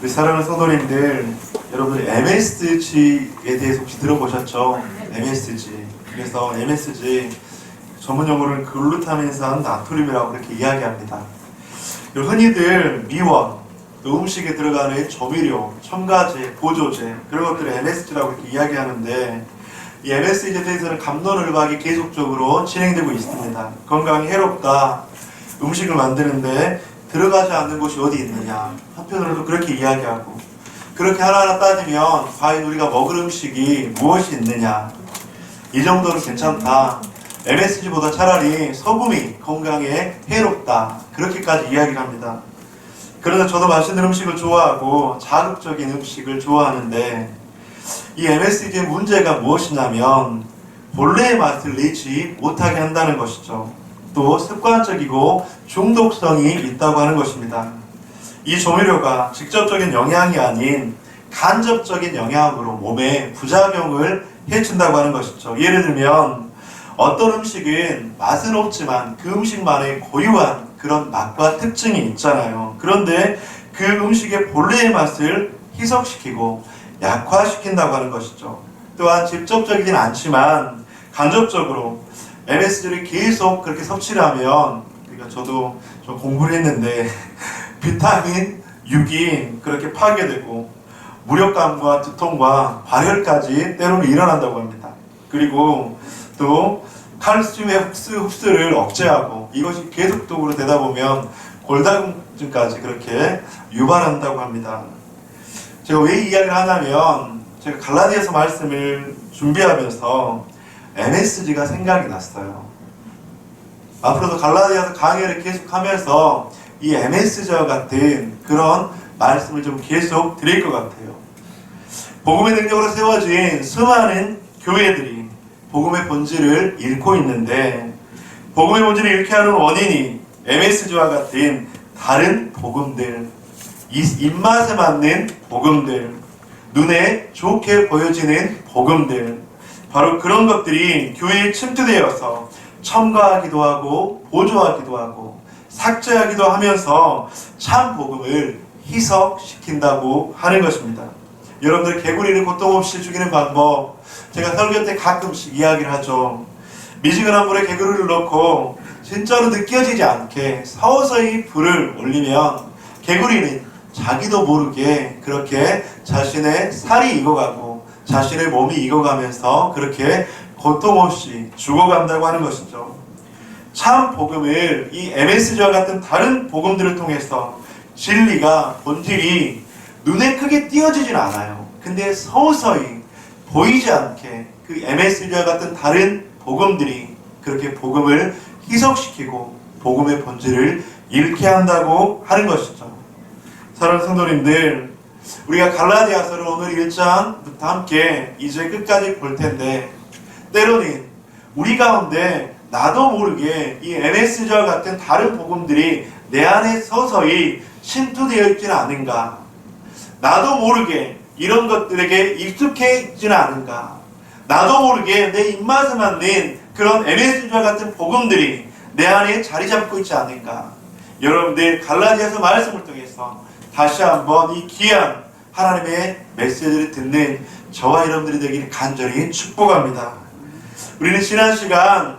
우리 사랑하는 성도님들, 여러분 MSG에 대해서 혹시 들어보셨죠? MSG. 그래서 MSG 전문 용어로는 글루타민산 나트륨이라고 그렇게 이야기합니다. 흔히들 미원, 또 음식에 들어가는 조미료, 첨가제, 보조제 그런 것들을 MSG라고 이렇게 이야기하는데, 이 MSG에 대해서는 갑론을박이 계속적으로 진행되고 있습니다. 건강에 해롭다, 음식을 만드는데 들어가지 않는 곳이 어디 있느냐, 한편으로도 그렇게 이야기하고, 그렇게 하나하나 따지면 과연 우리가 먹을 음식이 무엇이 있느냐, 이 정도는 괜찮다, MSG보다 차라리 소금이 건강에 해롭다, 그렇게까지 이야기를 합니다. 그러나 저도 맛있는 음식을 좋아하고 자극적인 음식을 좋아하는데, 이 MSG의 문제가 무엇이냐면 본래의 맛을 내지 못하게 한다는 것이죠. 또 습관적이고 중독성이 있다고 하는 것입니다. 이 조미료가 직접적인 영향이 아닌 간접적인 영향으로 몸에 부작용을 해준다고 하는 것이죠. 예를 들면 어떤 음식은 맛은 없지만 그 음식만의 고유한 그런 맛과 특징이 있잖아요. 그런데 그 음식의 본래의 맛을 희석시키고 약화시킨다고 하는 것이죠. 또한 직접적이진 않지만 간접적으로 MSG를 계속 그렇게 섭취를 하면, 그러니까 저도 좀 공부를 했는데 비타민 6이 그렇게 파괴되고 무력감과 두통과 발열까지 때로는 일어난다고 합니다. 그리고 또 칼슘의 흡수를 억제하고 이것이 계속적으로 되다 보면 골다공증까지 그렇게 유발한다고 합니다. 제가 왜 이 이야기를 하냐면, 제가 갈라디아서 말씀을 준비하면서 MSG가 생각이 났어요. 앞으로도 갈라디아서 강의를 계속하면서 이 MSG와 같은 그런 말씀을 좀 계속 드릴 것 같아요. 복음의 능력으로 세워진 수많은 교회들이 복음의 본질을 잃고 있는데, 복음의 본질을 잃게 하는 원인이 MSG와 같은 다른 복음들, 입맛에 맞는 복음들, 눈에 좋게 보여지는 복음들, 바로 그런 것들이 교회에 침투되어서 첨가하기도 하고 보조하기도 하고 삭제하기도 하면서 참 복음을 희석시킨다고 하는 것입니다. 여러분들 개구리를 고통 없이 죽이는 방법, 제가 설교 때 가끔씩 이야기를 하죠. 미지근한 물에 개구리를 넣고 진짜로 느껴지지 않게 서서히 불을 올리면 개구리는 자기도 모르게 그렇게 자신의 살이 익어가고 자신의 몸이 익어가면서 그렇게 고통 없이 죽어간다고 하는 것이죠. 참 복음을 이 MSG와 같은 다른 복음들을 통해서 진리가, 본질이 눈에 크게 띄어지진 않아요. 근데 서서히 보이지 않게 그 MSG와 같은 다른 복음들이 그렇게 복음을 희석시키고 복음의 본질을 잃게 한다고 하는 것이죠. 사랑하는 성도님들, 우리가 갈라디아서를 오늘 1장부터 함께 이제 끝까지 볼 텐데, 때로는 우리 가운데 나도 모르게 이 MSG와 같은 다른 복음들이 내 안에 서서히 침투되어 있지는 않은가, 나도 모르게 이런 것들에게 익숙해지는 않은가, 나도 모르게 내 입맛에 맞는 그런 MSG와 같은 복음들이 내 안에 자리 잡고 있지 않은가. 여러분들 갈라디아서 말씀을 통해서 다시 한번 이 귀한 하나님의 메시지를 듣는 저와 여러분들이 되기를 간절히 축복합니다. 우리는 지난 시간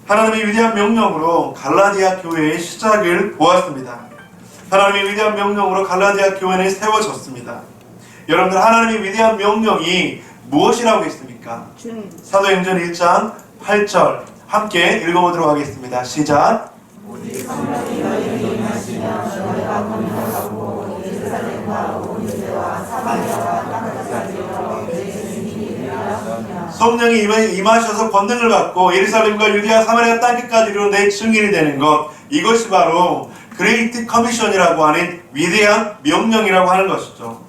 하나님의 위대한 명령으로 갈라디아 교회의 시작을 보았습니다. 하나님의 위대한 명령으로 갈라디아 교회는 세워졌습니다. 여러분들, 하나님의 위대한 명령이 무엇이라고 했습니까? 사도행전 1장 8절 함께 읽어보도록 하겠습니다. 시작. 오직 성령이 너희에게 임하시며 너희가 권능하고 예루살렘과 온 유대와 사마리아와 땅끝까지 이르러 내 증인이 되리라 하시며. 성령이 임하셔서 권능을 받고 예루살렘과 유대와 사마리아 땅끝까지 이르러 내 증인이 되는 것, 이것이 바로 그레이트 커미션이라고 하는 위대한 명령이라고 하는 것이죠.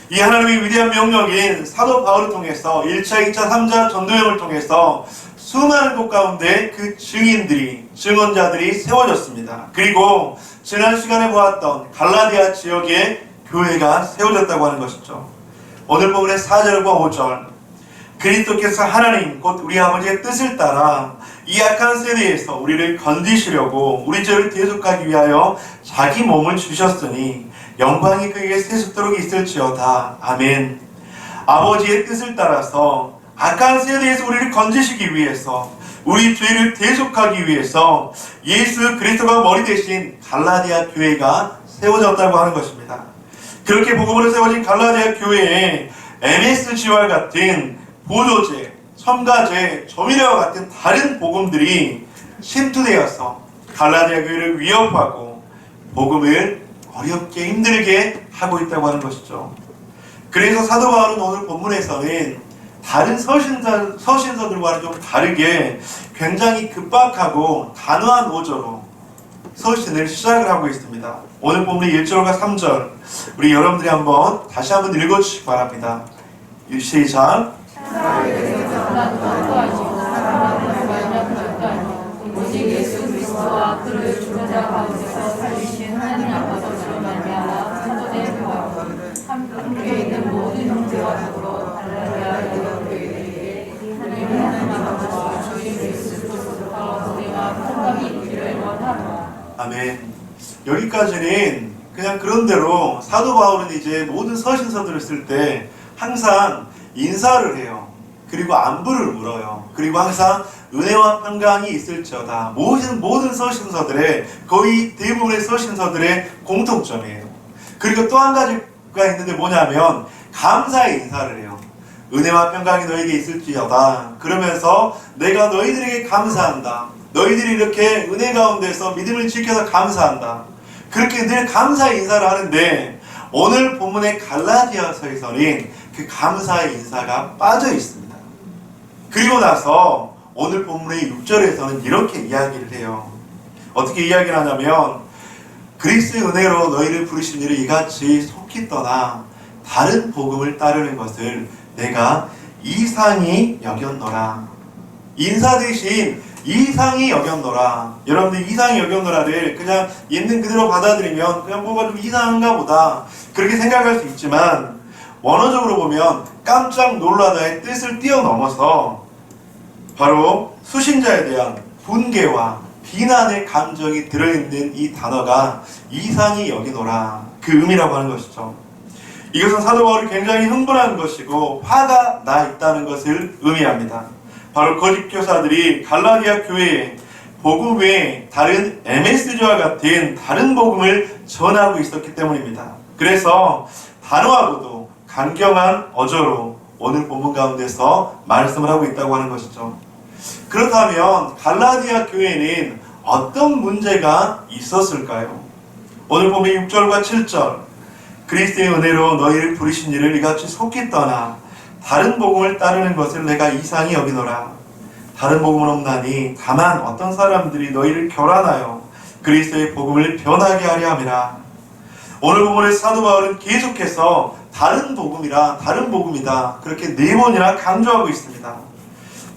이 하나님의 위대한 명령인 사도 바울을 통해서 1차, 2차, 3차 전도여행을 통해서 수많은 곳 가운데 그 증언자들이 세워졌습니다. 그리고 지난 시간에 보았던 갈라디아 지역의 교회가 세워졌다고 하는 것이죠. 오늘 본문의 4절과 5절, 그리스도께서 하나님 곧 우리 아버지의 뜻을 따라 이 악한 세대에서 우리를 건지시려고 우리 죄를 대속하기 위하여 자기 몸을 주셨으니 영광이 그에게 세속도록 있을지어다. 아멘. 아버지의 뜻을 따라서 악한 세대에서 우리를 건지시기 위해서, 우리 죄를 대속하기 위해서 예수 그리스도가 머리 대신 갈라디아 교회가 세워졌다고 하는 것입니다. 그렇게 복음으로 세워진 갈라디아 교회에 MSG와 같은 보조제, 첨가제, 조미료와 같은 다른 복음들이 침투되어서 갈라디아 교회를 위협하고 복음을 어렵게 힘들게 하고 있다고 하는 것이죠. 그래서 사도 바울은 오늘 본문에서는 다른 서신서들과는 좀 다르게 굉장히 급박하고 단호한 어조로 서신을 시작을 하고 있습니다. 오늘 본문 1절과 3절 우리 여러분들이 다시 한번 읽어주시기 바랍니다. 시작. 오직 예수 그리스도와 그를 죽은 자 가운데서 살리신 하나님 아버지로 말미암아 천도된 함께 있는 모든 형제와 더불어 갈라디아 교회에 하나님 아버지와 주인 예수 그리스도와 우리가 평강이 있기를 원하노라. 아멘. 여기까지는 그냥 그런대로 사도 바울은 이제 모든 서신서들을 쓸 때 항상 인사를 해요. 그리고 안부를 물어요. 그리고 항상 은혜와 평강이 있을지어다. 모든 서신서들의 거의 대부분의 서신서들의 공통점이에요. 그리고 또 한 가지가 있는데 뭐냐면 감사의 인사를 해요. 은혜와 평강이 너에게 있을지어다. 그러면서 내가 너희들에게 감사한다. 너희들이 이렇게 은혜 가운데서 믿음을 지켜서 감사한다. 그렇게 늘 감사의 인사를 하는데 오늘 본문의 갈라디아서에서는 그 감사의 인사가 빠져 있습니다. 그리고 나서 오늘 본문의 6절에서는 이렇게 이야기를 해요. 어떻게 이야기를 하냐면 그리스도의 은혜로 너희를 부르신 이를 이같이 속히 떠나 다른 복음을 따르는 것을 내가 이상히 여겼노라. 인사 대신 이상히 여겼노라. 여러분들 이상히 여겼노라를 그냥 있는 그대로 받아들이면 그냥 뭐가 좀 이상한가 보다 그렇게 생각할 수 있지만 원어적으로 보면 깜짝 놀라다의 뜻을 뛰어넘어서 바로 수신자에 대한 분개와 비난의 감정이 들어있는 이 단어가 이상히 여기노라 그 의미라고 하는 것이죠. 이것은 사도 바울이 굉장히 흥분한 것이고 화가 나 있다는 것을 의미합니다. 바로 거짓 교사들이 갈라디아 교회에 복음 외에 다른 MSG와 같은 다른 복음을 전하고 있었기 때문입니다. 그래서 단호하고도 강경한 어조로 오늘 본문 가운데서 말씀을 하고 있다고 하는 것이죠. 그렇다면 갈라디아 교회는 어떤 문제가 있었을까요? 오늘 보면 6절과 7절 그리스도의 은혜로 너희를 부르신 이를 이같이 속히 떠나 다른 복음을 따르는 것을 내가 이상히 여기노라. 다른 복음은 없나니 다만 어떤 사람들이 너희를 교란하여 그리스도의 복음을 변하게 하려 함이라. 오늘 본문에서 사도 바울은 계속해서 다른 복음이다 그렇게 4번이나 강조하고 있습니다.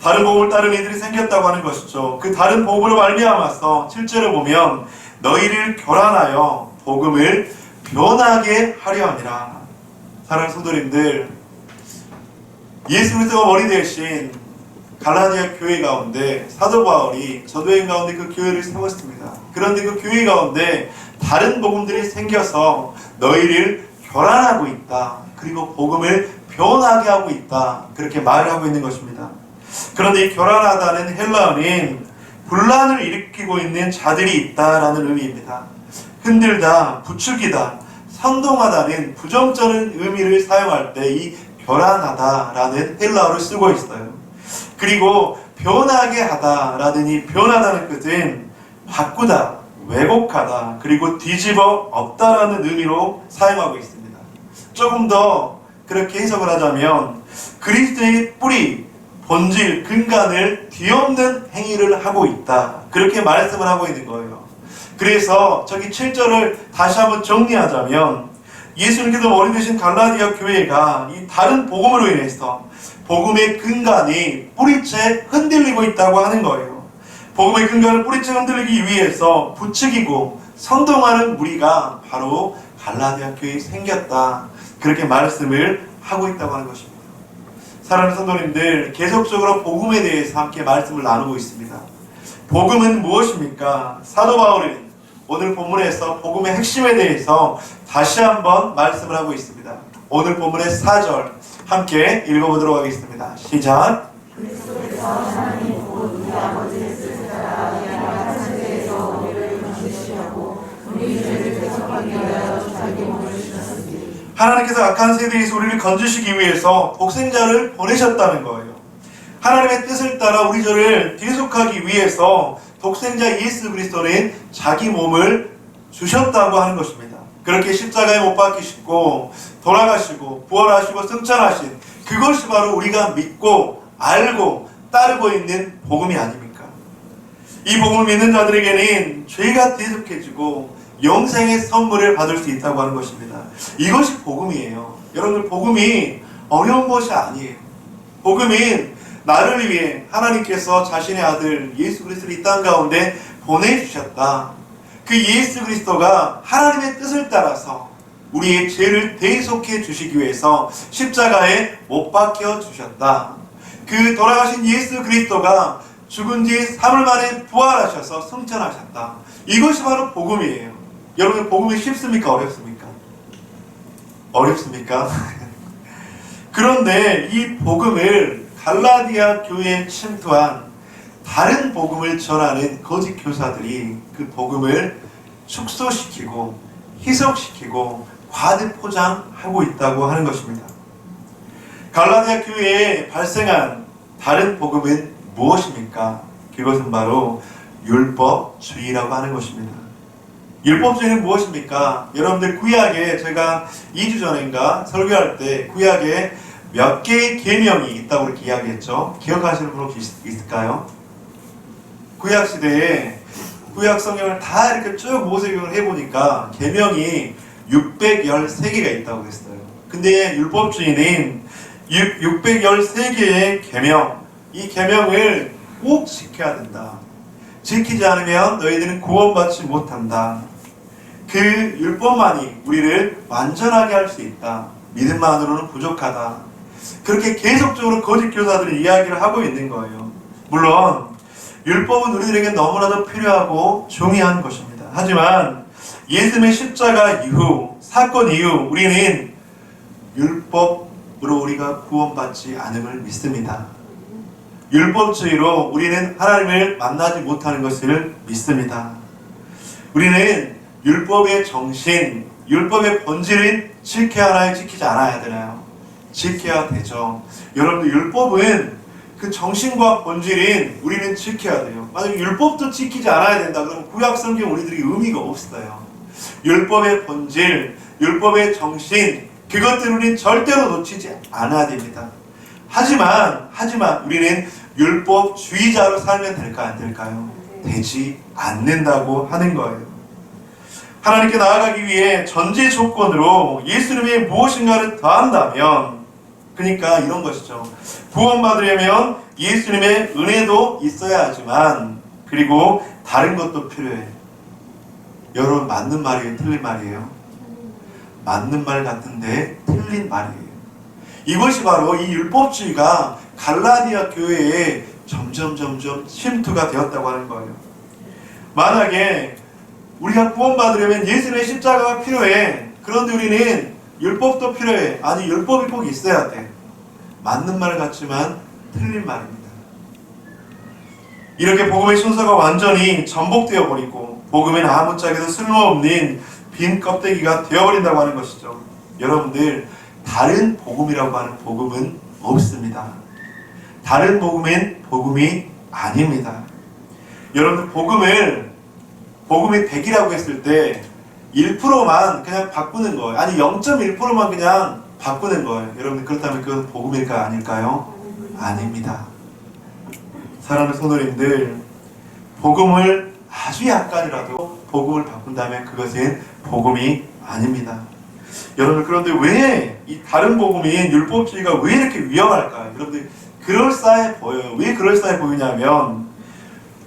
다른 복음을 따르는 이들이 생겼다고 하는 것이죠. 그 다른 복음으로 말미암아서 7절에 보면 너희를 교란하여 복음을 변하게 하려 함이라. 사랑하는 성도님들, 예수 그리스도가 머리 대신 갈라디아 교회 가운데 사도 바울이 전도행 가운데 그 교회를 세웠습니다. 그런데 그 교회 가운데 다른 복음들이 생겨서 너희를 교란하고 있다. 그리고 복음을 변하게 하고 있다. 그렇게 말을 하고 있는 것입니다. 그런데 이 교란하다는 헬라어는 분란을 일으키고 있는 자들이 있다라는 의미입니다. 흔들다, 부추기다, 선동하다는 부정적인 의미를 사용할 때 이 교란하다라는 헬라어를 쓰고 있어요. 그리고 변하게 하다라는 이 변하다는 뜻은 바꾸다, 왜곡하다, 그리고 뒤집어 엎다라는 의미로 사용하고 있습니다. 조금 더 그렇게 해석을 하자면 그리스도의 뿌리, 본질, 근간을 뒤엎는 행위를 하고 있다. 그렇게 말씀을 하고 있는 거예요. 그래서 저기 7절을 다시 한번 정리하자면 예수님께서 머리 되신 갈라디아 교회가 이 다른 복음으로 인해서 복음의 근간이 뿌리째 흔들리고 있다고 하는 거예요. 복음의 근간을 뿌리째 흔들리기 위해서 부추기고 선동하는 무리가 바로 갈라디아 교회에 생겼다. 그렇게 말씀을 하고 있다고 하는 것입니다. 사랑하는 성도님들, 계속적으로 복음에 대해서 함께 말씀을 나누고 있습니다. 복음은 무엇입니까? 사도 바울은 오늘 본문에서 복음의 핵심에 대해서 다시 한번 말씀을 하고 있습니다. 오늘 본문의 4절 함께 읽어보도록 하겠습니다. 시작. 그리스도께서 하나님 곧 우리 아버지의 뜻을 따라 이 악한 세대에서 우리를 건지시려고 우리 죄를 대속하기 위하여 자기 몸을 주셨으니 하나님께서 악한 세대에서 우리를 건지시기 위해서 독생자를 보내셨다는 거예요. 하나님의 뜻을 따라 우리 죄를 대속하기 위해서 독생자 예수 그리스도는 자기 몸을 주셨다고 하는 것입니다. 그렇게 십자가에 못 박히시고 돌아가시고 부활하시고 승천하신 그것이 바로 우리가 믿고 알고 따르고 있는 복음이 아닙니까? 이 복음을 믿는 자들에게는 죄가 대속해지고 영생의 선물을 받을 수 있다고 하는 것입니다. 이것이 복음이에요. 여러분들, 복음이 어려운 것이 아니에요. 복음은 나를 위해 하나님께서 자신의 아들 예수 그리스도를 이 땅 가운데 보내주셨다. 그 예수 그리스도가 하나님의 뜻을 따라서 우리의 죄를 대속해 주시기 위해서 십자가에 못 박혀 주셨다. 그 돌아가신 예수 그리스도가 죽은 지 3일 만에 부활하셔서 승천하셨다. 이것이 바로 복음이에요. 여러분, 복음이 쉽습니까? 어렵습니까? 어렵습니까? 그런데 이 복음을 갈라디아 교회에 침투한 다른 복음을 전하는 거짓 교사들이 그 복음을 축소시키고 희석시키고 과대 포장하고 있다고 하는 것입니다. 갈라디아 교회에 발생한 다른 복음은 무엇입니까? 그것은 바로 율법주의라고 하는 것입니다. 율법주의는 무엇입니까? 여러분들, 구약에 제가 2주 전인가 설교할 때 구약에 몇 개의 계명이 있다고 이렇게 이야기했죠. 기억하시는 분 혹시 있을까요? 구약 시대에 구약 성경을 다 이렇게 쭉 모색을 해보니까 계명이 613개가 있다고 했어요. 근데 율법주의는 613개의 계명, 이 계명을 꼭 지켜야 된다. 지키지 않으면 너희들은 구원받지 못한다. 그 율법만이 우리를 완전하게 할 수 있다. 믿음만으로는 부족하다. 그렇게 계속적으로 거짓 교사들이 이야기를 하고 있는 거예요. 물론 율법은 우리들에게 너무나도 필요하고 중요한 것입니다. 하지만 예수님의 십자가 이후, 사건 이후 우리는 율법으로 우리가 구원받지 않음을 믿습니다. 율법주의로 우리는 하나님을 만나지 못하는 것을 믿습니다. 우리는 율법의 정신, 율법의 본질은 지켜야 하나요? 지키지 않아야 되나요? 지켜야 되죠. 여러분들, 율법은 그 정신과 본질인 우리는 지켜야 돼요. 만약에 율법도 지키지 않아야 된다 그러면 구약 성경 우리들이 의미가 없어요. 율법의 본질, 율법의 정신, 그것들을 우리는 절대로 놓치지 않아야 됩니다. 하지만 우리는 율법주의자로 살면 될까요? 안 될까요? 되지 않는다고 하는 거예요. 하나님께 나아가기 위해 전제 조건으로 예수님이 무엇인가를 더한다면, 그러니까 이런 것이죠. 구원받으려면 예수님의 은혜도 있어야 하지만, 그리고 다른 것도 필요해. 여러분, 맞는 말이에요? 틀린 말이에요? 맞는 말 같은데 틀린 말이에요. 이것이 바로 이 율법주의가 갈라디아 교회에 점점 침투가 되었다고 하는 거예요. 만약에 우리가 구원받으려면 예수님의 십자가가 필요해. 그런데 우리는 율법도 필요해. 아니, 율법이 꼭 있어야 돼. 맞는 말 같지만 틀린 말입니다. 이렇게 복음의 순서가 완전히 전복되어 버리고 복음은 아무짝에도 쓸모없는 빈 껍데기가 되어버린다고 하는 것이죠. 여러분들, 다른 복음이라고 하는 복음은 없습니다. 다른 복음은 복음이 아닙니다. 여러분들, 복음이 100이라고 했을 때 1%만 그냥 바꾸는 거예요. 아니, 0.1%만 그냥 바꾸는 거예요. 여러분들, 그렇다면 그건 복음일까요? 아닐까요? 아닙니다. 사랑하는 성도님들, 복음을 아주 약간이라도 복음을 바꾼다면 그것은 복음이 아닙니다. 여러분, 그런데 왜 이 다른 복음인 율법주의가 왜 이렇게 위험할까요? 여러분들, 그럴싸해 보여요. 왜 그럴싸해 보이냐면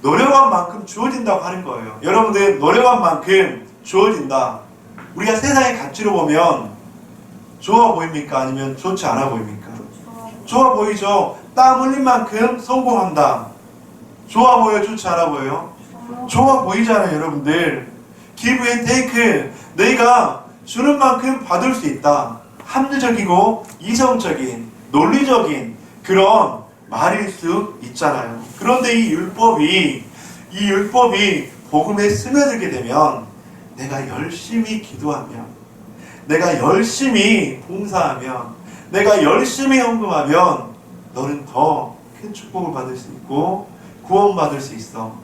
노력한 만큼 주어진다고 하는 거예요. 여러분들, 노력한 만큼 주어진다. 우리가 세상의 가치로 보면 좋아 보입니까? 아니면 좋지 않아 보입니까? 좋아 보이죠? 땀 흘린 만큼 성공한다. 좋아 보여요? 좋지 않아 보여요? 좋아 보이잖아요, 여러분들. give and take. 너희가 주는 만큼 받을 수 있다. 합리적이고 이성적인, 논리적인 그런 말일 수 있잖아요. 그런데 이 율법이 복음에 스며들게 되면 내가 열심히 기도하면, 내가 열심히 봉사하면, 내가 열심히 헌금하면 너는 더 큰 축복을 받을 수 있고 구원받을 수 있어.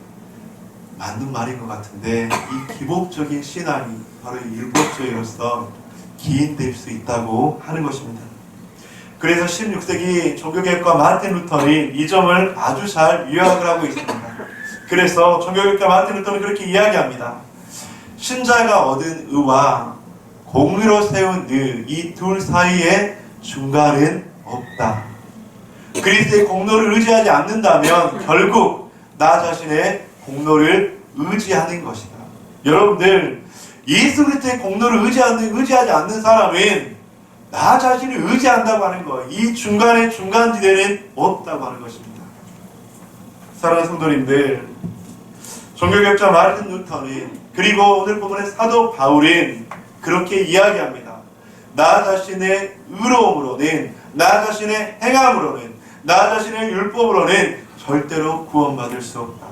맞는 말인 것 같은데 이 기복적인 신앙이 바로 이 율법주의로서 기인될 수 있다고 하는 것입니다. 그래서 16세기 종교개혁가 마틴 루터는 이 점을 아주 잘 요약을 하고 있습니다. 그래서 종교개혁가 마틴 루터는 그렇게 이야기합니다. 신자가 얻은 의와 공의로 세운 의, 이 둘 사이에 중간은 없다. 그리스도의 공로를 의지하지 않는다면 결국 나 자신의 공로를 의지하는 것이다. 여러분들, 예수 그리스도의 공로를 의지하지 않는 사람은 나 자신을 의지한다고 하는 거예요. 이 중간에 중간지대는 없다고 하는 것입니다. 사랑하는 성도님들, 종교개혁자 마르틴 루터는, 그리고 오늘 본문의 사도 바울은 그렇게 이야기합니다. 나 자신의 의로움으로는, 나 자신의 행함으로는, 나 자신의 율법으로는 절대로 구원받을 수 없다.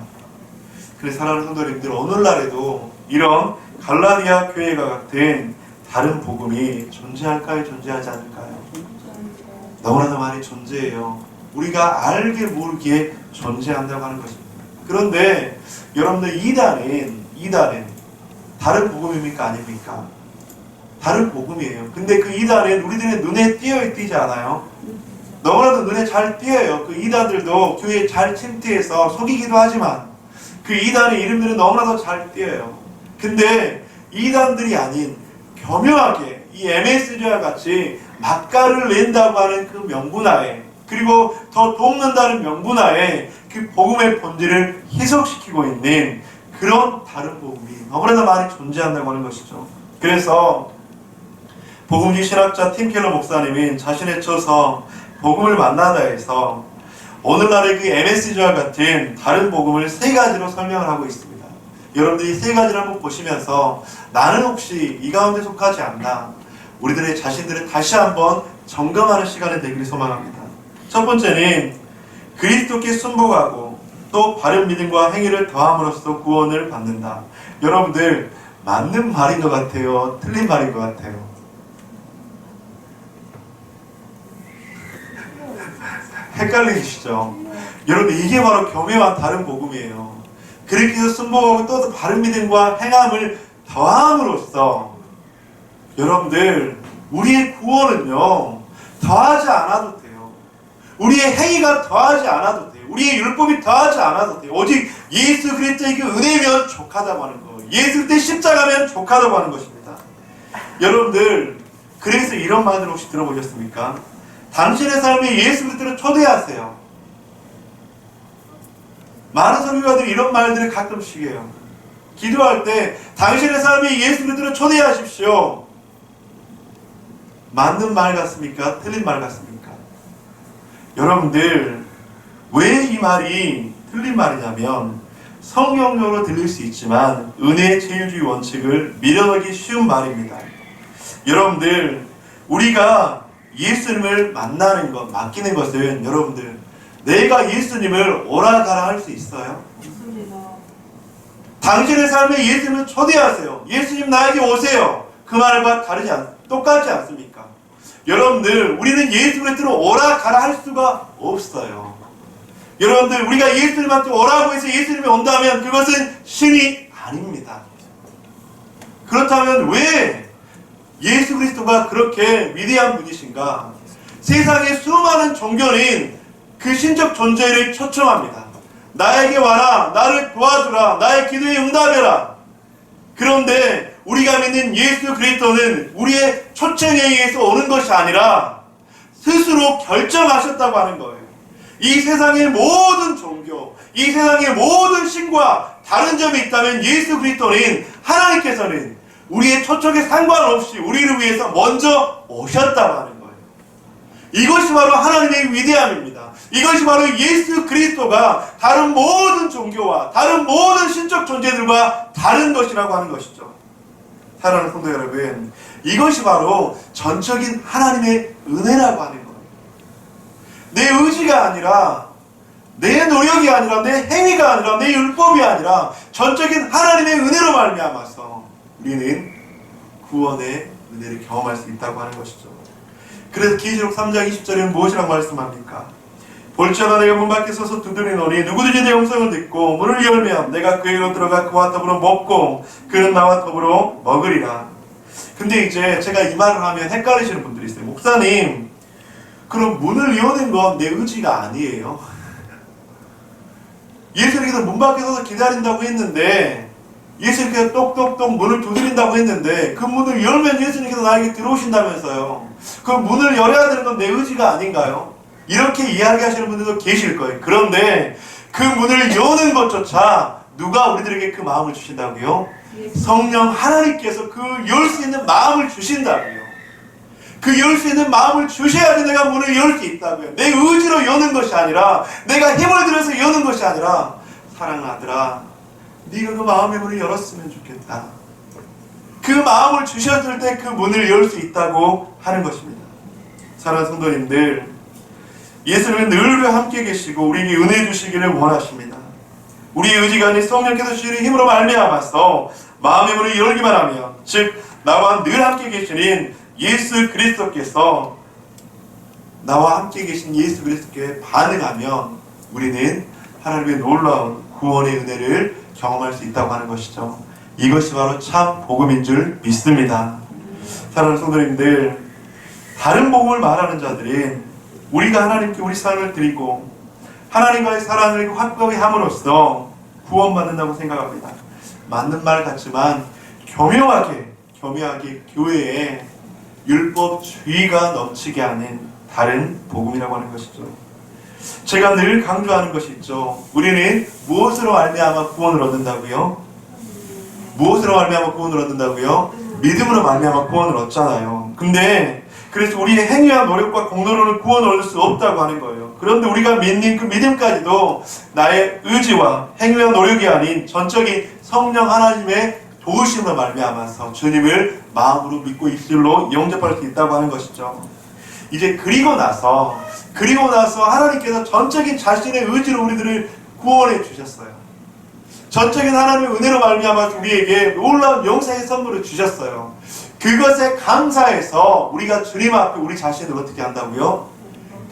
그래서 사랑하는 성도님들, 오늘날에도 이런 갈라디아 교회가 같은 다른 복음이 존재할까요? 존재하지 않을까요? 너무나도 많이 존재해요. 우리가 알게 모르게 존재한다고 하는 것입니다. 그런데 여러분들, 이단은 다른 복음입니까? 아닙니까? 다른 복음이에요. 근데 그 이단은 우리들의 눈에 띄지 않아요? 너무나도 눈에 잘 띄어요. 그 이단들도 교회에 잘 침투해서 속이기도 하지만 그 이단의 이름들은 너무나도 잘 띄어요. 근데 이단들이 아닌 교묘하게 이 MSG와 같이 막가를 낸다고 하는 그 명분하에, 그리고 더 돕는다는 명분하에 그 복음의 본질을 희석시키고 있는 그런 다른 복음이 너무나도 많이 존재한다고 하는 것이죠. 그래서 복음주의 신학자 팀 켈러 목사님이 자신의 처서 복음을 만나다 해서 오늘날의 그 MSG와 같은 다른 복음을 세 가지로 설명을 하고 있습니다. 여러분들이 세 가지를 한번 보시면서 나는 혹시 이 가운데 속하지 않나, 우리들의 자신들을 다시 한번 점검하는 시간이 되기를 소망합니다. 첫 번째는 그리스도께 순복하고 또 바른 믿음과 행위를 더함으로써 구원을 받는다. 여러분들, 맞는 말인 것 같아요? 틀린 말인 것 같아요? 헷갈리시죠? 여러분, 이게 바로 교묘한 다른 복음이에요. 그렇게 해서 순복하고 또 바른 믿음과 행함을 더함으로써, 여러분들, 우리의 구원은요 더하지 않아도 돼요. 우리의 행위가 더하지 않아도 돼요. 우리의 율법이 더하지 않아도 돼요. 오직 예수 그리스도의 그 은혜면 족하다고 하는 거예요. 예수 그리스도의 십자가면 족하다고 하는 것입니다. 여러분들, 그래서 이런 말들 혹시 들어보셨습니까? 당신의 삶에 예수 그리스도를 초대하세요. 많은 설교가들이 이런 말들을 가끔씩 해요. 기도할 때 당신의 삶에 예수 그리스도를 초대하십시오. 맞는 말 같습니까? 틀린 말 같습니까? 여러분들, 왜 이 말이 틀린 말이냐면 성경적으로 들릴 수 있지만 은혜의 제일주의 원칙을 밀어넣기 쉬운 말입니다. 여러분들, 우리가 예수님을 만나는 것, 맡기는 것은, 여러분들, 내가 예수님을 오라가라 할 수 있어요? 당신의 삶에 예수님을 초대하세요. 예수님 나에게 오세요. 그 말과 똑같지 않습니까? 여러분들, 우리는 예수 그리스도로 오라가라 할 수가 없어요. 여러분들, 우리가 예수님한테 오라고 해서 예수님이 온다면 그것은 신이 아닙니다. 그렇다면 왜 예수 그리스도가 그렇게 위대한 분이신가? 세상의 수많은 종교는 그 신적 존재를 초청합니다. 나에게 와라, 나를 도와주라, 나의 기도에 응답해라. 그런데 우리가 믿는 예수 그리스도는 우리의 초청에 의해서 오는 것이 아니라 스스로 결정하셨다고 하는 거예요. 이 세상의 모든 종교, 이 세상의 모든 신과 다른 점이 있다면 예수 그리스도는, 하나님께서는 우리의 초청에 상관없이 우리를 위해서 먼저 오셨다고 하는 거예요. 이것이 바로 하나님의 위대함입니다. 이것이 바로 예수 그리스도가 다른 모든 종교와 다른 모든 신적 존재들과 다른 것이라고 하는 것이죠. 사랑하는 성도 여러분, 이것이 바로 전적인 하나님의 은혜라고 하는 거예요. 내 의지가 아니라, 내 노력이 아니라, 내 행위가 아니라, 내 율법이 아니라 전적인 하나님의 은혜로 말미암아서 우리는 구원의 은혜를 경험할 수 있다고 하는 것이죠. 그래서 계시록 3장 20절에는 무엇이라고 말씀합니까? 볼지어다 내가 문 밖에 서서 두드리노니 누구든지 내 음성을 듣고 문을 열면 내가 그에게로 들어가 그와 더불어 먹고 그는 나와 더불어 먹으리라. 근데 이제 제가 이 말을 하면 헷갈리시는 분들이 있어요. 목사님, 그럼 문을 여는 건 내 의지가 아니에요. 예수님께서 문 밖에 서서 기다린다고 했는데, 예수님께서 똑똑똑 문을 두드린다고 했는데 그 문을 열면 예수님께서 나에게 들어오신다면서요. 그 문을 열어야 되는 건 내 의지가 아닌가요? 이렇게 이야기하시는 분들도 계실 거예요. 그런데 그 문을 여는 것조차 누가 우리들에게 그 마음을 주신다고요? 성령 하나님께서 그 열 수 있는 마음을 주신다고요. 그 열 수 있는 마음을 주셔야지 내가 문을 열 수 있다고요. 내 의지로 여는 것이 아니라, 내가 힘을 들여서 여는 것이 아니라, 사랑하는 아들아, 네가 그 마음의 문을 열었으면 좋겠다. 그 마음을 주셨을 때 그 문을 열 수 있다고 하는 것입니다. 사랑하는 성도님들, 예수님은 늘 함께 계시고 우리에게 은혜 주시기를 원하십니다. 우리의 의지가 아닌 성령께서 주시는 힘으로 말미암아서 마음의 문을 열기만 하면, 즉 나와 늘 함께 계시는 예수 그리스도께서, 나와 함께 계신 예수 그리스도께 반응하면 우리는 하나님의 놀라운 구원의 은혜를 경험할 수 있다고 하는 것이죠. 이것이 바로 참 복음인 줄 믿습니다. 사랑하는 성도님들, 다른 복음을 말하는 자들은 우리가 하나님께 우리 삶을 드리고 하나님과의 사랑을 확고하게 함으로써 구원받는다고 생각합니다. 맞는 말 같지만 교묘하게 교회에 율법주의가 넘치게 하는 다른 복음이라고 하는 것이죠. 제가 늘 강조하는 것이 있죠. 우리는 무엇으로 말미암아 구원을 얻는다고요? 무엇으로 말미암아 구원을 얻는다고요? 믿음으로 말미암아 구원을 얻잖아요. 근데 그래서 우리의 행위와 노력과 공로로는 구원을 얻을 수 없다고 하는 거예요. 그런데 우리가 믿는 그 믿음까지도 나의 의지와 행위와 노력이 아닌 전적인 성령 하나님의 도우심으로 말미암아서 주님을 마음으로 믿고 입술로 영접할 수 있다고 하는 것이죠. 이제 그리고 나서 하나님께서 전적인 자신의 의지로 우리들을 구원해 주셨어요. 전적인 하나님의 은혜로 말미암아 우리에게 놀라운 영생의 선물을 주셨어요. 그것에 감사해서 우리가 주님 앞에 우리 자신을 어떻게 한다고요?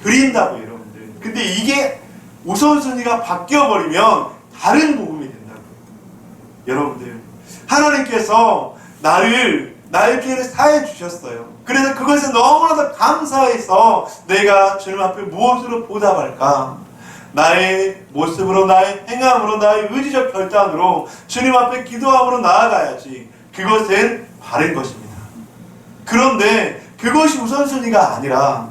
드린다고요, 여러분들. 근데 이게 우선순위가 바뀌어버리면 다른 복음이 된다고요. 여러분들, 하나님께서 나의 죄를 사해 주셨어요. 그래서 그것에 너무나도 감사해서 내가 주님 앞에 무엇으로 보답할까? 나의 모습으로, 나의 행함으로, 나의 의지적 결단으로 주님 앞에 기도함으로 나아가야지. 그것은 바른 것입니다. 그런데 그것이 우선순위가 아니라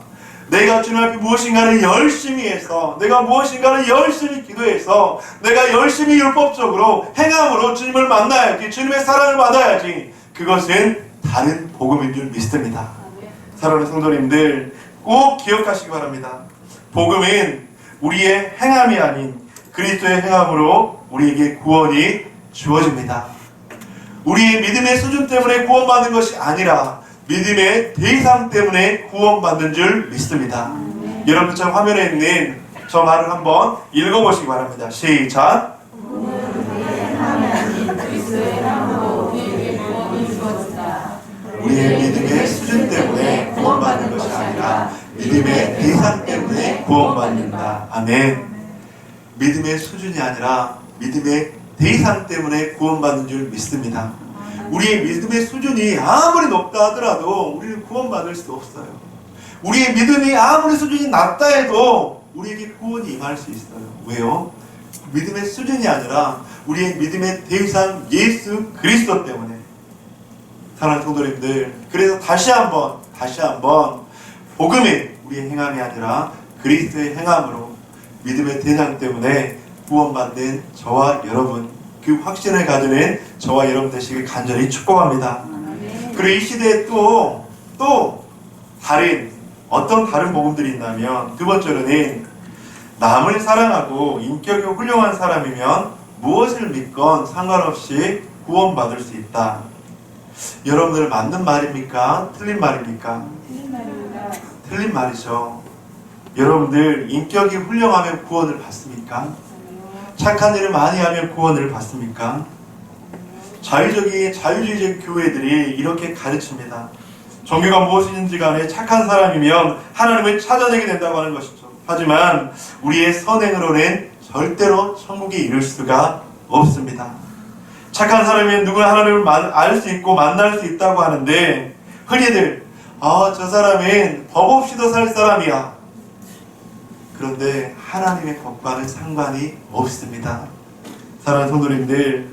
내가 주님 앞에 무엇인가를 열심히 해서, 내가 무엇인가를 열심히 기도해서, 내가 열심히 율법적으로 행함으로 주님을 만나야지, 주님의 사랑을 받아야지, 그것은 다른 복음인 줄 믿습니다. 사랑하는 성도님들, 꼭 기억하시기 바랍니다. 복음은 우리의 행함이 아닌 그리스도의 행함으로 우리에게 구원이 주어집니다. 우리의 믿음의 수준 때문에 구원받는 것이 아니라 믿음의 대상 때문에 구원받는 줄 믿습니다. 여러분처럼 화면에 있는 저 말을 한번 읽어보시기 바랍니다. 시작. 우리의 믿음의 수준 때문에 구원받는 것이 아니라 믿음의 대상 때문에 구원받는다. 아멘. 믿음의 수준이 아니라 믿음의 대상 때문에 구원받는 줄 믿습니다. 우리의 믿음의 수준이 아무리 높다 하더라도 우리는 구원받을 수 없어요. 우리의 믿음이 아무리 수준이 낮다 해도 우리에게 구원이 임할 수 있어요. 왜요? 믿음의 수준이 아니라 우리의 믿음의 대상 예수 그리스도 때문에. 사랑하는 성도님들, 그래서 다시 한번 복음이 우리의 행함이 아니라 그리스도의 행함으로 믿음의 대상 때문에 구원받는 저와 여러분, 그 확신을 가지는 저와 여러분 되시길 간절히 축복합니다. 그리고 이 시대에 또 어떤 다른 복음들이 있냐면, 두 번째로는 남을 사랑하고 인격이 훌륭한 사람이면 무엇을 믿건 상관없이 구원받을 수 있다. 여러분들 맞는 말입니까? 틀린 말입니까? 틀린 말입니다. 틀린 말이죠. 여러분들 인격이 훌륭하면 구원을 받습니까? 착한 일을 많이 하면 구원을 받습니까? 자유주의적 교회들이 이렇게 가르칩니다. 종교가 무엇인지 간에 착한 사람이면 하나님을 찾아내게 된다고 하는 것이죠. 하지만 우리의 선행으로는 절대로 천국에 이를 수가 없습니다. 착한 사람이면 누구나 하나님을 알 수 있고 만날 수 있다고 하는데, 흔히들 저 사람은 법 없이도 살 사람이야. 그런데 하나님의 법과는 상관이 없습니다. 사랑하는 성도님들,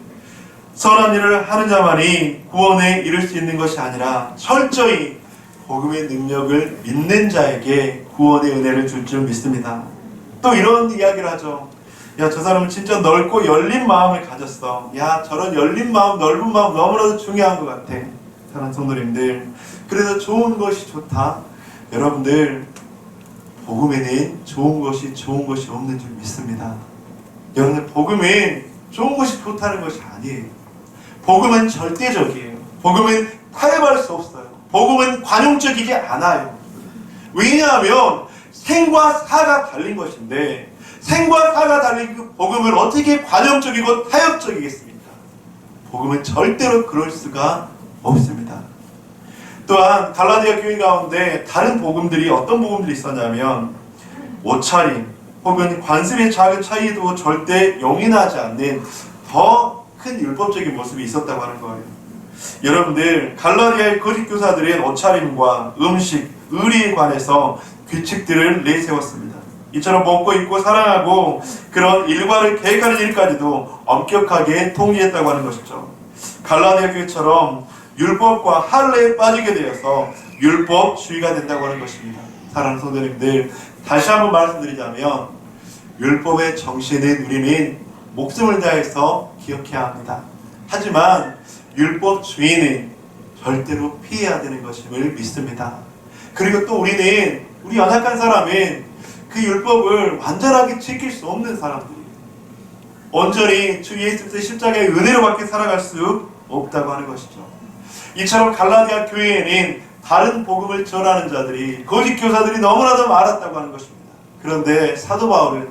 선한 일을 하는 자만이 구원에 이를 수 있는 것이 아니라 철저히 복음의 능력을 믿는 자에게 구원의 은혜를 줄 줄 믿습니다. 또 이런 이야기를 하죠. 야, 저 사람은 진짜 넓고 열린 마음을 가졌어. 야, 저런 열린 마음, 넓은 마음 너무나도 중요한 것 같아. 사랑하는 성도님들, 그래서 좋은 것이 좋다. 여러분들, 복음에는 좋은 것이 없는 줄 믿습니다. 여러분들, 복음은 좋은 것이 좋다는 것이 아니에요. 복음은 절대적이에요. 복음은 타협할 수 없어요. 복음은 관용적이지 않아요. 왜냐하면 생과 사가 달린 것인데, 생과 사가 달린 그 복음을 어떻게 관용적이고 타협적이겠습니까? 복음은 절대로 그럴 수가 없습니다. 또한 갈라디아 교회 가운데 다른 복음들이 어떤 복음들이 있었냐면, 옷차림 혹은 관습의 작은 차이도 절대 용인하지 않는 더 큰 율법적인 모습이 있었다고 하는 거예요. 여러분들, 갈라디아의 거짓 교사들은 옷차림과 음식, 의리에 관해서 규칙들을 내세웠습니다. 이처럼 먹고 입고 사랑하고 그런 일과를 계획하는 일까지도 엄격하게 통제했다고 하는 것이죠. 갈라디아 교회처럼 율법과 할례에 빠지게 되어서 율법주의가 된다고 하는 것입니다. 사랑하는 성도님들, 다시 한번 말씀드리자면 율법의 정신은 우리는 목숨을 다해서 기억해야 합니다. 하지만 율법주의는 절대로 피해야 되는 것임을 믿습니다. 그리고 또 우리 연약한 사람은 그 율법을 완전하게 지킬 수 없는 사람들이에요. 온전히 주 예수 그리스도의 십자가의 은혜로밖에 살아갈 수 없다고 하는 것이죠. 이처럼 갈라디아 교회에는 다른 복음을 전하는 자들이, 거짓 교사들이 너무나도 많았다고 하는 것입니다. 그런데 사도 바울은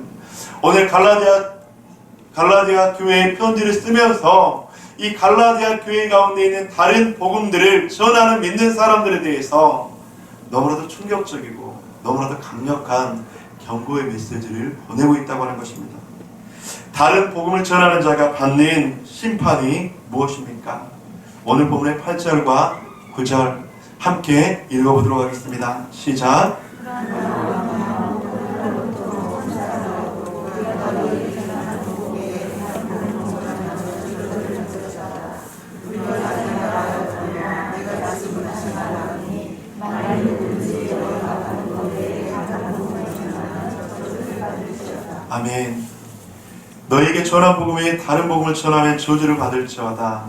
오늘 갈라디아 교회의 편지를 쓰면서 이 갈라디아 교회 가운데 있는 다른 복음들을 전하는 믿는 사람들에 대해서 너무나도 충격적이고 너무나도 강력한 경고의 메시지를 보내고 있다고 하는 것입니다. 다른 복음을 전하는 자가 받는 심판이 무엇입니까? 오늘 본문의 8절과 9절 함께 읽어보도록 하겠습니다. 시작. 아멘. 너희에게 전한 복음 외에 다른 복음을 전하면 저주를 받을지어다.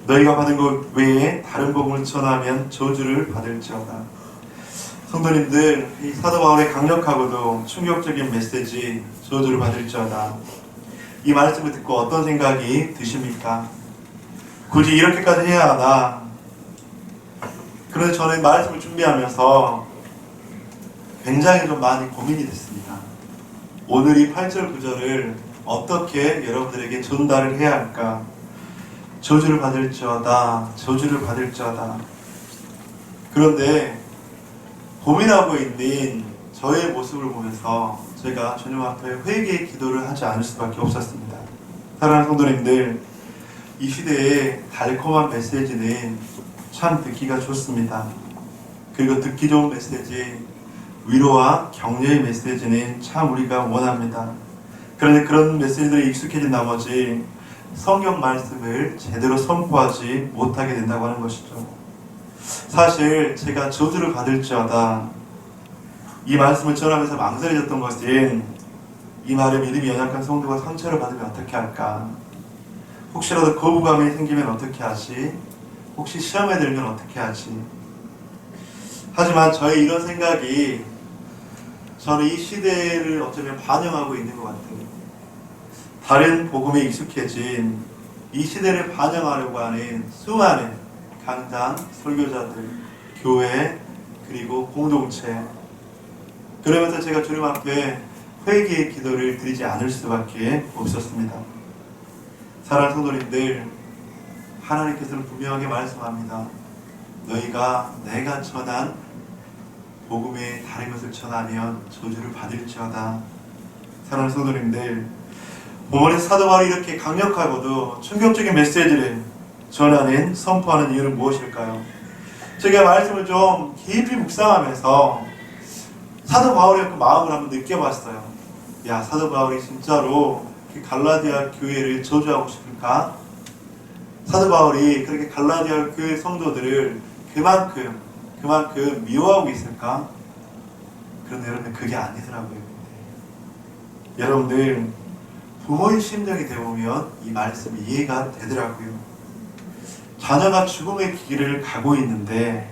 너희가 받은 것 외에 다른 복음을 전하면 저주를 받을지어다. 성도님들, 이 사도 바울의 강력하고도 충격적인 메시지, 저주를 받을지어다. 이 말씀을 듣고 어떤 생각이 드십니까? 굳이 이렇게까지 해야 하나? 그래서 저는 말씀을 준비하면서 굉장히 좀 많이 고민이 됐습니다. 오늘 이 8절 9절을 어떻게 여러분들에게 전달을 해야 할까? 저주를 받을지어다, 저주를 받을지어다. 그런데 고민하고 있는 저의 모습을 보면서 제가 주님 앞에 회개의 기도를 하지 않을 수밖에 없었습니다. 사랑하는 성도님들, 이 시대의 달콤한 메시지는 참 듣기가 좋습니다. 그리고 듣기 좋은 메시지, 위로와 격려의 메시지는 참 우리가 원합니다. 그런데 그런 메시지들이 익숙해진 나머지 성경 말씀을 제대로 선포하지 못하게 된다고 하는 것이죠. 사실 제가 저주를 받을지어다 이 말씀을 전하면서 망설여졌던 것은, 이 말에 믿음이 연약한 성도가 상처를 받으면 어떻게 할까? 혹시라도 거부감이 생기면 어떻게 하지? 혹시 시험에 들면 어떻게 하지? 하지만 저의 이런 생각이 저는 이 시대를 어쩌면 반영하고 있는 것 같아요. 다른 복음에 익숙해진 이 시대를 반영하려고 하는 수많은 강단, 설교자들, 교회, 그리고 공동체. 그러면서 제가 주님 앞에 회개의 기도를 드리지 않을 수밖에 없었습니다. 사랑하는 성도님들, 하나님께서는 분명하게 말씀합니다. 너희가 내가 전한 복음에 다른 것을 전하면 저주를 받을지어다. 사랑하는 성도님들, 본문의 사도 바울이 이렇게 강력하고도 충격적인 메시지를 전하는, 선포하는 이유는 무엇일까요? 제가 말씀을 좀 깊이 묵상하면서 사도 바울의 그 마음을 한번 느껴봤어요. 야, 사도 바울이 진짜로 그 갈라디아 교회를 저주하고 싶을까? 사도 바울이 그렇게 갈라디아 교회 성도들을 그만큼 미워하고 있을까? 그런데 여러분, 그게 아니더라고요. 여러분들, 부모의 심정이 되어보면 이 말씀이 이해가 되더라고요. 자녀가 죽음의 길을 가고 있는데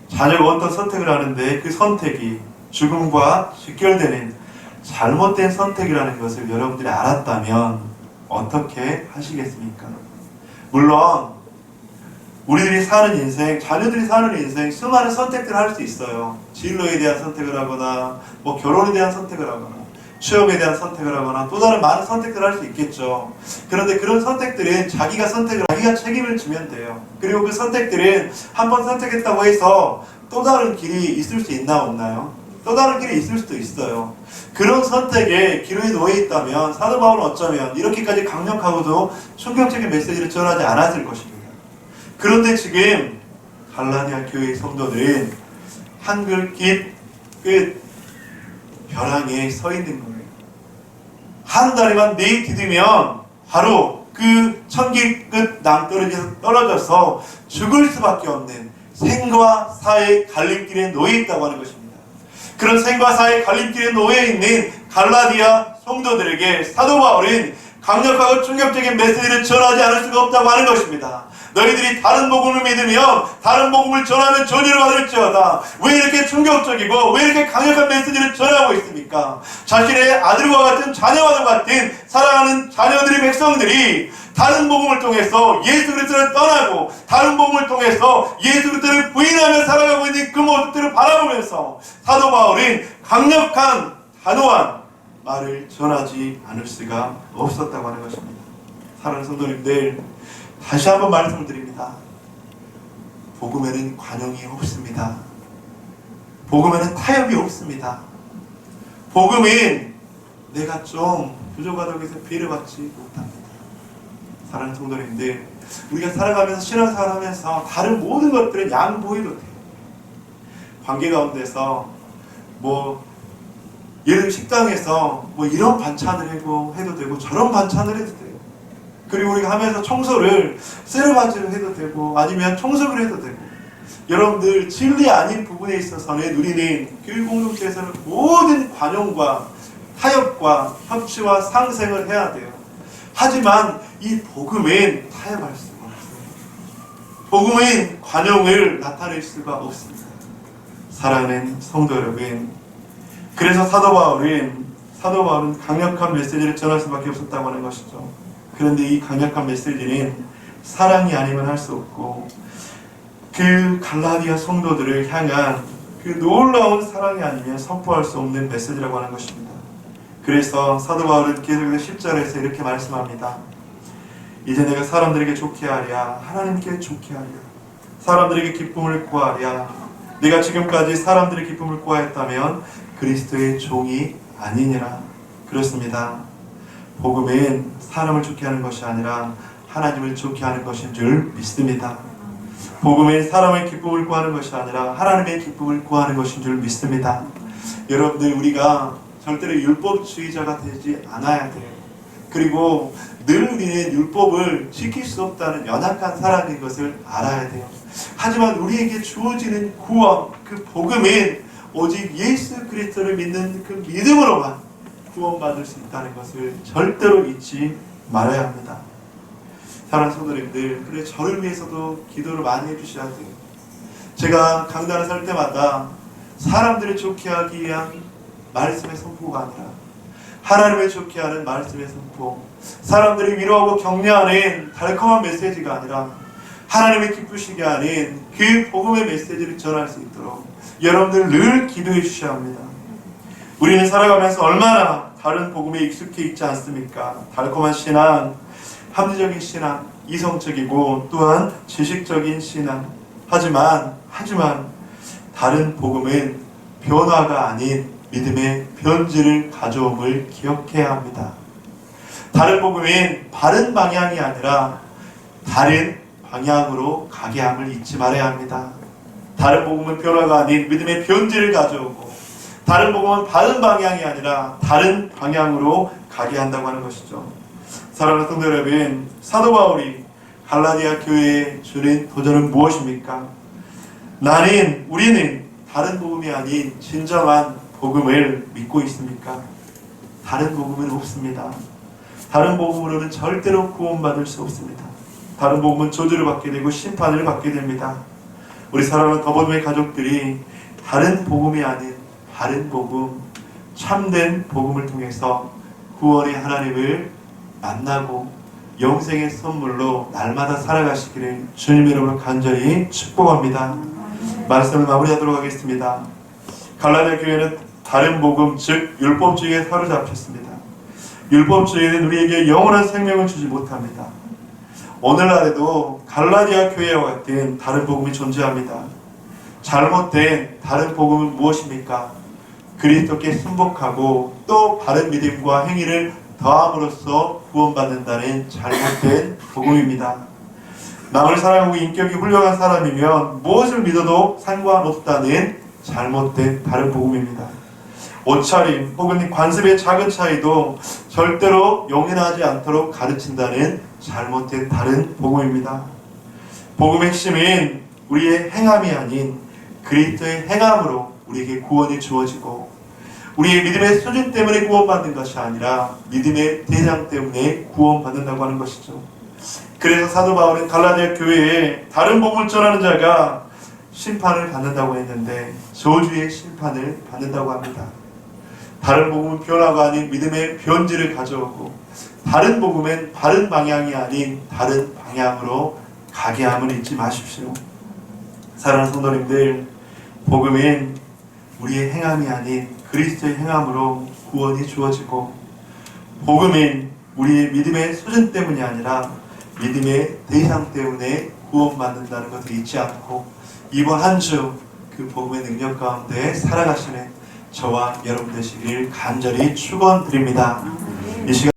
자녀가 어떤 선택을 하는데 그 선택이 죽음과 직결되는 잘못된 선택이라는 것을 여러분들이 알았다면 어떻게 하시겠습니까? 물론 우리들이 사는 인생, 자녀들이 사는 인생 수많은 선택들을 할 수 있어요. 진로에 대한 선택을 하거나 결혼에 대한 선택을 하거나 취업에 대한 선택을 하거나 또 다른 많은 선택들을 할 수 있겠죠. 그런데 그런 선택들은 자기가 책임을 지면 돼요. 그리고 그 선택들은 한번 선택했다고 해서 또 다른 길이 있을 수 있나 없나요? 또 다른 길이 있을 수도 있어요. 그런 선택에 기로에 놓여 있다면 사도 바울은 어쩌면 이렇게까지 강력하고도 충격적인 메시지를 전하지 않았을 것입니다. 그런데 지금 갈라디아 교회의 성도들은 한글 깊 끝 벼랑에 서 있는 거예요. 한 다리만 내디디면 바로 그 천기 끝 낭떠러지에서 떨어져서 죽을 수밖에 없는 생과 사의 갈림길에 놓여 있다고 하는 것입니다. 그런 생과 사의 갈림길에 놓여 있는 갈라디아 성도들에게 사도 바울은 강력하고 충격적인 메시지를 전하지 않을 수가 없다고 하는 것입니다. 너희들이 다른 복음을 믿으며 다른 복음을 전하면 저주를 받을지어다. 왜 이렇게 충격적이고 왜 이렇게 강력한 메시지를 전하고 있습니까? 자신의 아들과 같은 자녀와 같은 사랑하는 자녀들의 백성들이 다른 복음을 통해서 예수 그리스도를 떠나고 다른 복음을 통해서 예수 그리스도를 부인하며 살아가고 있는 그 모습들을 바라보면서 사도 바울은 강력한 단호한 말을 전하지 않을 수가 없었다고 하는 것입니다. 사랑하는 성도님들, 다시 한번 말씀을 드립니다. 복음에는 관용이 없습니다. 복음에는 타협이 없습니다. 복음은 내가 좀 부족하다고 해서 피해를 받지 못합니다. 사랑하는 성도님들, 우리가 살아가면서 신앙생활 하면서 다른 모든 것들은 양보해도 돼요. 관계 가운데서 예를 들어 식당에서 이런 반찬을 해도 되고 저런 반찬을 해도 돼요. 그리고 우리가 하면서 청소를 세르바지로 해도 되고 아니면 청소를 해도 되고, 여러분들 진리 아닌 부분에 있어서는 우리는 교육 공동체에서는 모든 관용과 타협과 협치와 상생을 해야 돼요. 하지만 이 복음은 타협할 수가 없어요. 복음은 관용을 나타낼 수가 없습니다. 사랑하는 성도 여러분, 그래서 사도 바울은 강력한 메시지를 전할 수밖에 없었다고 하는 것이죠. 그런데 이 강력한 메시지는 사랑이 아니면 할 수 없고 그 갈라디아 성도들을 향한 그 놀라운 사랑이 아니면 선포할 수 없는 메시지라고 하는 것입니다. 그래서 사도 바울은 계속해서 10절에서 이렇게 말씀합니다. 이제 내가 사람들에게 좋게 하랴 하나님께 좋게 하랴 사람들에게 기쁨을 구하랴. 내가 지금까지 사람들의 기쁨을 구하였다면 그리스도의 종이 아니니라. 그렇습니다. 복음은 사람을 좋게 하는 것이 아니라 하나님을 좋게 하는 것인 줄 믿습니다. 복음은 사람의 기쁨을 구하는 것이 아니라 하나님의 기쁨을 구하는 것인 줄 믿습니다. 여러분들, 우리가 절대로 율법주의자가 되지 않아야 돼요. 그리고 늘 우리는 율법을 지킬 수 없다는 연약한 사람인 것을 알아야 돼요. 하지만 우리에게 주어지는 구원, 그 복음은 오직 예수 그리스도를 믿는 그 믿음으로만 구원받을 수 있다는 것을 절대로 잊지 말아야 합니다. 사랑하는 성도님들, 그래 저를 위해서도 기도를 많이 해주셔야 돼요. 제가 강단을 설 때마다 사람들을 좋게 하기 위한 말씀의 선포가 아니라 하나님을 좋게 하는 말씀의 선포, 사람들이 위로하고 격려하는 달콤한 메시지가 아니라 하나님의 기쁘시게 하는 그 복음의 메시지를 전할 수 있도록 여러분들 늘 기도해 주셔야 합니다. 우리는 살아가면서 얼마나 다른 복음에 익숙해 있지 않습니까? 달콤한 신앙, 합리적인 신앙, 이성적이고 또한 지식적인 신앙. 하지만 다른 복음은 변화가 아닌 믿음의 변질을 가져옴을 기억해야 합니다. 다른 복음은 바른 방향이 아니라 다른 방향으로 가게 함을 잊지 말아야 합니다. 다른 복음은 변화가 아닌 믿음의 변질을 가져오고, 다른 복음은 바른 방향이 아니라 다른 방향으로 가게 한다고 하는 것이죠. 사랑하는 성도 여러분, 사도 바울이 갈라디아 교회에 주는 도전은 무엇입니까? 우리는 다른 복음이 아닌 진정한 복음을 믿고 있습니까? 다른 복음은 없습니다. 다른 복음으로는 절대로 구원받을 수 없습니다. 다른 복음은 저주를 받게 되고 심판을 받게 됩니다. 우리 사랑하는 더버듬의 가족들이 다른 복음이 아닌 바른 복음, 참된 복음을 통해서 구원의 하나님을 만나고 영생의 선물로 날마다 살아가시기를 주님 이름으로 간절히 축복합니다. 말씀을 마무리하도록 하겠습니다. 갈라디아 교회는 다른 복음, 즉 율법주의에 사로잡혔습니다. 율법주의는 우리에게 영원한 생명을 주지 못합니다. 오늘날에도 갈라디아 교회와 같은 다른 복음이 존재합니다. 잘못된 다른 복음은 무엇입니까? 그리스도께 순복하고 또 바른 믿음과 행위를 더함으로써 구원받는다는 잘못된 복음입니다. 남을 사랑하고 인격이 훌륭한 사람이면 무엇을 믿어도 상관없다는 잘못된 다른 복음입니다. 옷차림 혹은 관습의 작은 차이도 절대로 용인하지 않도록 가르친다는 잘못된 다른 복음입니다. 복음의 핵심은 우리의 행함이 아닌 그리스도의 행함으로 우리에게 구원이 주어지고, 우리의 믿음의 수준 때문에 구원받는 것이 아니라 믿음의 대상 때문에 구원받는다고 하는 것이죠. 그래서 사도 바울은 갈라디아 교회에 다른 복음을 전하는 자가 심판을 받는다고 했는데 저주의 심판을 받는다고 합니다. 다른 복음은 변화가 아닌 믿음의 변질을 가져오고, 다른 복음은 바른 방향이 아닌 다른 방향으로 가게 함을 잊지 마십시오. 사랑하는 성도님들, 복음은 우리의 행함이 아닌 그리스도의 행함으로 구원이 주어지고, 복음은 우리의 믿음의 수준 때문이 아니라 믿음의 대상 때문에 구원받는다는 것을 잊지 않고 이번 한 주 그 복음의 능력 가운데 살아가시는 저와 여러분 되시길 간절히 축원드립니다. 이 시간